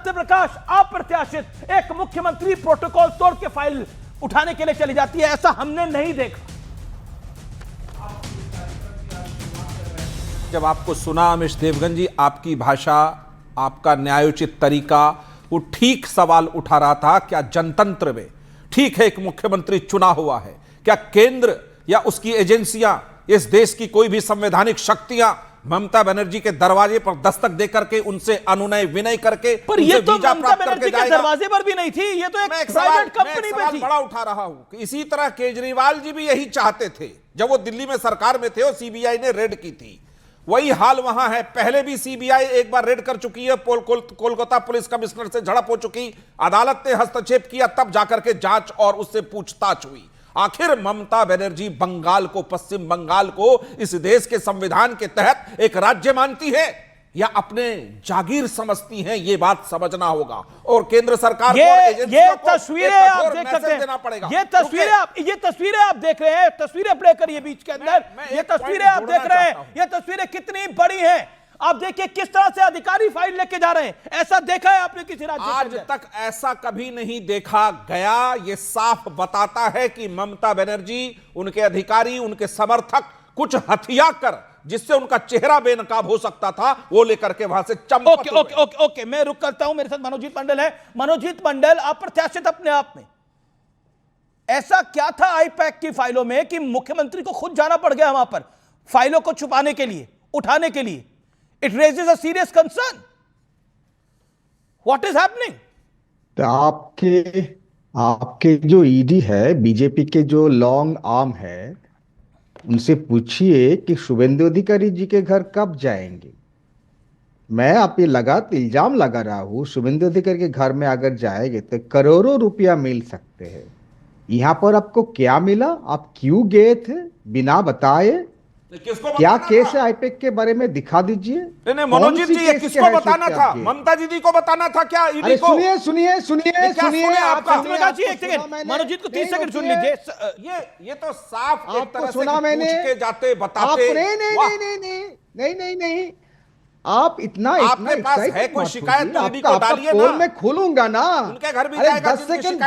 सत्यप्रकाश अप्रत्याशित एक मुख्यमंत्री प्रोटोकॉल तोड़ के फाइल उठाने के लिए चली जाती है, ऐसा हमने नहीं देखा। जब आपको सुना अमिश देवगन जी, आपकी भाषा, आपका न्यायोचित तरीका, वो ठीक सवाल उठा रहा था। क्या जनतंत्र में ठीक है एक मुख्यमंत्री चुना हुआ है, क्या केंद्र या उसकी एजेंसियां, इस देश की कोई भी संवैधानिक शक्तियां ममता बनर्जी के दरवाजे पर दस्तक देकर के उनसे अनुनय विनय करके, पर ये तो ममता बनर्जी के दरवाजे पर भी नहीं थी, ये तो एक प्राइवेट कंपनी में थी। बड़ा उठा रहा हूं कि इसी तरह केजरीवाल जी भी यही चाहते थे जब वो दिल्ली में सरकार में थे और सीबीआई ने रेड की थी। वही हाल वहां है। पहले भी सीबीआई एक बार रेड कर चुकी है, कोलकाता पुलिस कमिश्नर से झड़प हो चुकी, अदालत ने हस्तक्षेप किया, तब जाकर के जांच और उससे पूछताछ हुई। आखिर ममता बनर्जी बंगाल को, पश्चिम बंगाल को इस देश के संविधान के तहत एक राज्य मानती है या अपने जागीर समझती हैं? ये बात समझना होगा और केंद्र सरकार ये तस्वीरें आप देख सकते हैं, ये तस्वीरें आप देख रहे हैं, तस्वीरें प्ले करिए बीच के अंदर, ये तस्वीरें आप देख रहे हैं, ये तस्वीरें कितनी बड़ी हैं। आप देखिए किस तरह से अधिकारी फाइल लेके जा रहे हैं। ऐसा देखा है आपने किसी राज्य में? आज तक ऐसा कभी नहीं देखा गया। ये साफ बताता है कि ममता बनर्जी, उनके अधिकारी, उनके समर्थक कुछ हथिया कर, जिससे उनका चेहरा बेनकाब हो सकता था, वो लेकर के वहां से चंपत। ओके, मैं रुक करता हूं। मेरे साथ मनोजीत मंडल है। मनोजीत मंडल, अप्रत्याशित अपने आप में, ऐसा क्या था आईपैक की फाइलों में कि मुख्यमंत्री को खुद जाना पड़ गया वहां पर फाइलों को छुपाने के लिए, उठाने के लिए? It raises a serious concern. What is happening? तो आपके जो ईडी है, बीजेपी के जो लॉन्ग आर्म है, उनसे पूछिए कि शुभेंदु अधिकारी जी के घर कब जाएंगे। मैं आप ये इल्जाम लगा रहा हूं, शुभेंदु अधिकारी के घर में अगर जाएंगे तो करोड़ों रुपया मिल सकते हैं। यहाँ पर आपको क्या मिला? आप क्यों गए थे बिना बताए? क्या केस है आईपैक के बारे में दिखा दीजिए। नहीं, मनोजीत जी, ये किसको बताना था? ममता दीदी को बताना था क्या? ईडी को? सुनिए आपका एक सेकंड, मनोजीत को 30 सेकंड सुन लीजिए। ये तो साफ एक तरह से सुना मैंने, पूछ के जाते बताते। नहीं, आप इतना आपके पास है कोई शिकायत तो ईडी को डालिए ना। मैं खोलूंगा ना, उनके घर भी जाएगा, 10 सेकंड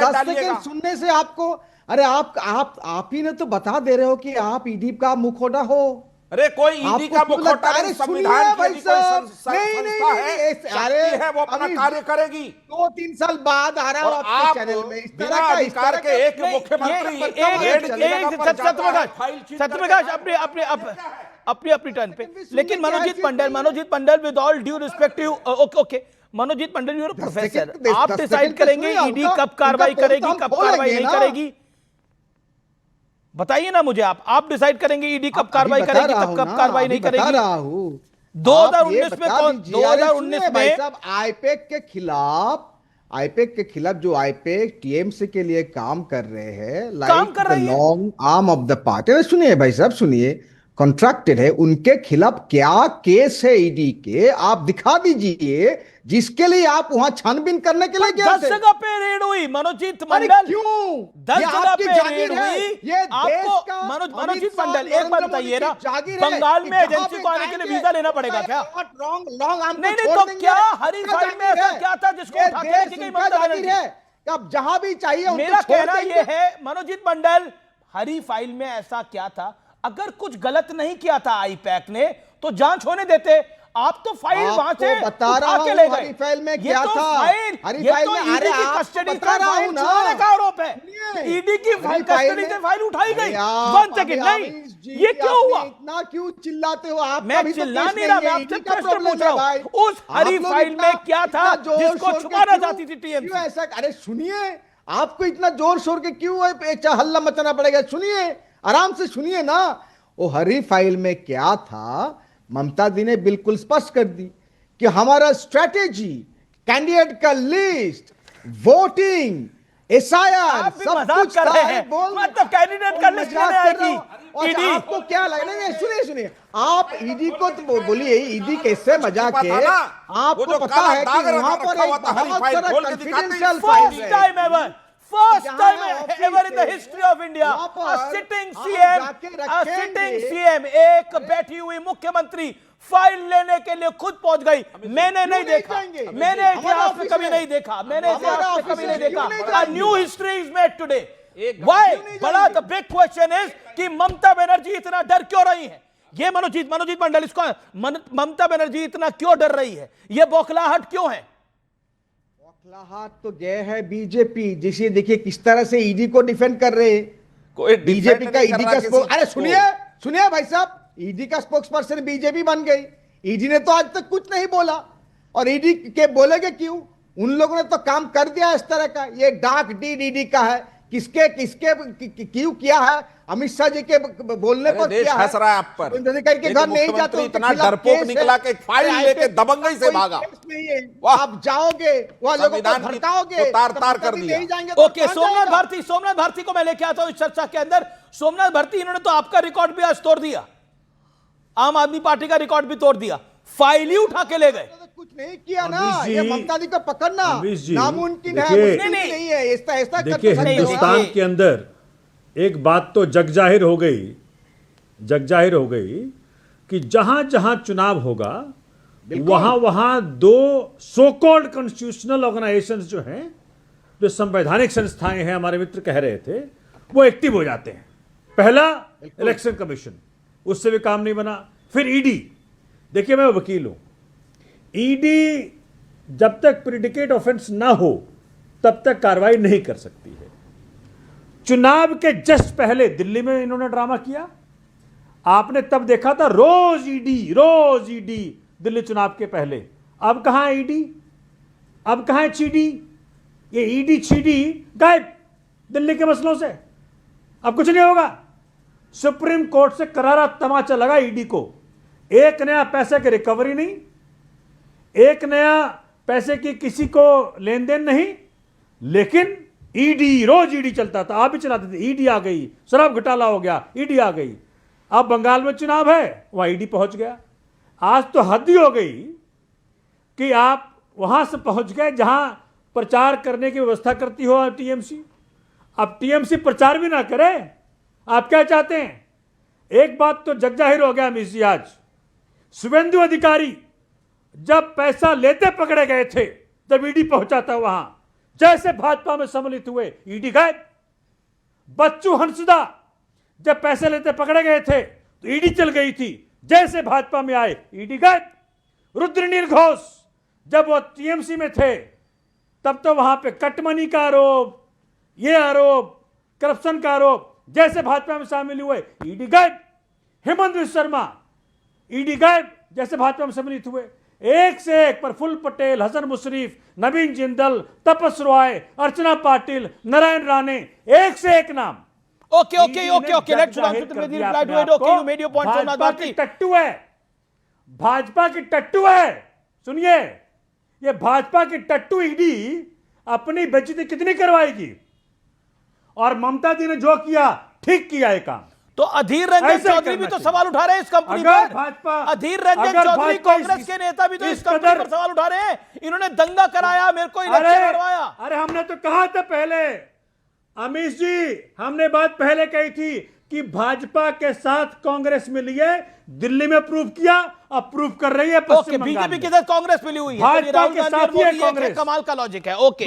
सुनने से आपको, अरे आप ही ने तो बता दे रहे हो कि आप ईडी का मुखौटा हो। अरे कोई ईडी का मुखौटा नहीं, संविधान की कोई संस्था है, वो अपना कार्य करेगी। 2-3 साल बाद आ रहा हूं आपके चैनल में इस तरह का अधिकार के एक मुख्यमंत्री सत्यप्रकाश अपनी टर्न पे। लेकिन Manojit Mandal, with all due respective, okay Manojit Mandal, you are professor, आप डिसाइड करेंगे ईडी कब कार्रवाई करेगी, कब कार्रवाई नहीं करेगी? बताइए ना मुझे। आप डिसाइड करेंगे ईडी कब कार्रवाई करेगी, कब कार्रवाई नहीं करेगी? 2019 में आईपैक के खिलाफ जो आईपैक टीएमसी के लिए काम कर रहे हैं, like the long arm of the party. सुनिए भाई साहब, सुनिए, कॉन्ट्रैक्टेड है, उनके खिलाफ क्या केस है ईडी के, आप दिखा दीजिए, जिसके लिए आप वहां छानबीन करने के लिए गए थे। 10 जगह पे रेड हुई मनोजीत मंडल, क्यों? 10 जगह पे रेड हुई। आपको मनोजीत मंडल एक बात बताइए ना, बंगाल में एजेंसी को आने के लिए वीजा लेना पड़ेगा क्या? नहीं, तो क्या हरी फाइल में ऐसा क्या था जिसको उठा के लेके गई ममता बनर्जी? अब जहां भी चाहिए, मेरा कहना यह है मनोजीत मंडल, हरी फाइल में ऐसा क्या था? अगर कुछ गलत नहीं किया था आईपैक ने तो जांच होने देते। आप तो फाइल वहां से बता रहा हूं हरी फाइल में क्या था। हरी फाइल में ईडी की कस्टडी से फाइल छुपाने का आरोप है। ईडी की कस्टडी से फाइल उठाई गई। 1 सेकंड, नहीं, ये क्यों हुआ? इतना क्यों चिल्लाते हो आप? मैं चिल्ला नहीं रहा, मैं आपसे प्रश्न पूछ रहा हूं। उस हरी फाइल में क्या था जिसको छुपाना चाहती थी टीएमसी? ऐसा, अरे सुनिए, आपको इतना जोर शोर के क्यों हल्ला मचाना पड़ेगा? सुनिए, आराम से सुनिए ना। वो हरी फाइल में क्या था, ममता दी ने बिल्कुल स्पष्ट कर दी कि हमारा स्ट्रेटेजी, कैंडिडेट का लिस्ट, वोटिंग, एसआईआर, सब कुछ कर रहे हैं। मतलब कैंडिडेट का लिस्ट लेने आएगी ईडी। आपको क्या लग रहा है? सुनिए, आप ईडी को तो बोलिए, ईडी कैसे मजाक है? आपको पता है कि वहां पर एक बहुत सारा कॉन्फिडेंशियल फाइल है। First time ever in the history of India, a sitting CM, एक बैठी हुई मुख्यमंत्री फाइल लेने के लिए खुद पहुंच गई। मैंने नहीं देखा, जाएंगे? मैंने हमारा इतिहास में ऑफिस कभी है। नहीं देखा, मैंने हमारा इतिहास में ऑफिस कभी है, नहीं क्यों नहीं देखा। जाएंगे? New history is made today. एक व्हाई? नहीं बड़ा जाएंगे? द बिग क्वेश्चन इज कि ममता बनर्जी इतना डर क्यों रही है? ये मनोजीत मंडल, इसको ममता बनर्जी इतना क्यों डर रही है? ये बौखलाहट क्यों है? बौखलाहट तो जय है बीजेपी, जिसे देखिए किस तरह से ईडी को डिफेंड कर रहे हैं। कोई बीजेपी का ईडी का स्पोक, अरे सुनिए सुनिए, सुनिए भाई साहब, ईडी का स्पोक्स पर्सन बीजेपी बन गई। ईडी ने तो आज तक कुछ नहीं बोला, और ईडी के बोलेगे क्यों? उन लोगों ने तो काम कर दिया इस तरह का। ये डार्क डीड ईडी का है, किसके किसके क्यों किया है? अमित शाह जी के बोलने पर देश किया है। हंस रहा है आप पर। शुभेंदु अधिकारी के एक घर नहीं मुख्यमंत्री जाते, उनके इतना खिलाफ डरपोक केस निकला है। कि फाइल अरे लेके IPS दबंगई से कोई भागा। केस नहीं है। वाह। आप जाओगे वहां लोगों को संविधान की भड़काओगे, तो तार-तार कर कभी दिया। नहीं जाएंगे तो ओके, कौन जाएगा? सोमनाथ भारती को मैं लेके आता हूं इस चर्चा के अंदर। सोमनाथ भारती, इन्होंने तो आपका रिकॉर्ड भी आज तोड़ दिया, आम आदमी पार्टी का रिकॉर्ड भी तोड़ दिया, फाइल ही उठा के ले गए। तो कुछ नहीं किया ना। अमरीश जी, ये ममता जी को पकड़ना अमरीश जी, नामुमकिन है, देखिए- मुमकिन नहीं है। ऐसा ऐसा कर देखिए, तो सकते हो हिंदुस्तान आप। के अंदर एक बात तो जग जाहिर हो गई कि जहां जहां चुनाव होगा वहां वहां दो सो कॉल्ड कॉन्स्टिट्यूशनल ऑर्गेनाइजेशंस जो हैं, जो संवैधानिक संस्थाएं हैं, हमारे मित्र कह रहे थे, वो एक्टिव हो जाते हैं। पहला इलेक्शन कमीशन, उससे भी काम नहीं बना। फिर ईडी, देखिए मैं वकील हूं, ईडी जब तक प्रिडिकेट ऑफेंस ना हो तब तक कार्रवाई नहीं कर सकती है। चुनाव के जस्ट पहले दिल्ली में इन्होंने ड्रामा किया, आपने तब देखा था रोज ईडी दिल्ली चुनाव के पहले। अब कहां है ईडी? अब कहां है चीडी? ये ईडी चीडी गायब दिल्ली के मसलों से। अब कुछ नहीं होगा। सुप्रीम कोर्ट से करारा तमाचा लगा ईडी को। एक नया पैसे की रिकवरी नहीं, एक नया पैसे की किसी को लेन देन नहीं, लेकिन ईडी, रोज ईडी चलता था, आप भी चलाते थे। ईडी आ गई, शराब घोटाला हो गया, ईडी आ गई। अब बंगाल में चुनाव है, वहां ईडी पहुंच गया। आज तो हद ही हो गई कि आप वहां से पहुंच गए जहां प्रचार करने की व्यवस्था करती हो टीएमसी। अब टीएमसी प्रचार भी ना करे, आप क्या चाहते हैं? एक बात तो जग जाहिर हो गया अमित जी, आज शुभेंदु अधिकारी जब पैसा लेते पकड़े गए थे, जब ईडी पहुंचा था वहां, जैसे भाजपा में सम्मिलित हुए ईडी गायब। बच्चू हंसदा जब पैसे लेते पकड़े गए थे तो ईडी चल गई थी, जैसे भाजपा में आए ईडी गायब। रुद्रनील घोष जब वो टीएमसी में थे तब तो वहां पे कटमनी का आरोप, ये आरोप, करप्शन का आरोप, जैसे भाजपा में शामिल हुए ईडी गायब। हेमंत विश्व शर्मा ईडी गायब, जैसे भाजपा में सम्मिलित हुए। एक से एक, प्रफुल्ल पटेल, हसन मुशरीफ, नवीन जिंदल, तपस रॉय, अर्चना पाटिल, नारायण राणे, एक से एक नाम। Okay, let's reply to it. Okay, you made your point, Somnath Bharti. टट्टू है, भाजपा की टट्टू है। सुनिए, ये भाजपा की टट्टू ईडी अपनी बेइज्जती कितनी करवाएगी? और ममता जी ने जो किया, ठीक किया ये काम। तो अधीर रंजन ऐसे चौधरी भी करना तो चाहिए। सवाल उठा रहे हैं इस कंपनी अगर पर। भाजपा- अधीर रंजन अगर चौधरी भाजपा कांग्रेस के नेता भी तो इस इस कंपनी कदर- पर सवाल उठा रहे हैं। इन्होंने दंगा कराया, मेरे को इलेक्शन हरवाया। अरे हमने तो कहा था पहले, अमित जी, हमने बात पहले कही थी कि भाजपा के साथ कांग्रेस मिली है, दिल्ली में प्रूव किया, अब प्रूव कर रही है ओके, पश्चिम बंगाल बीजेपी में। के साथ कांग्रेस मिली हुई है। भाजपा तो ये राहुल के गांधी साथ और ही है मोदी, ये कांग्रेस। कमाल का लॉजिक है। ओके।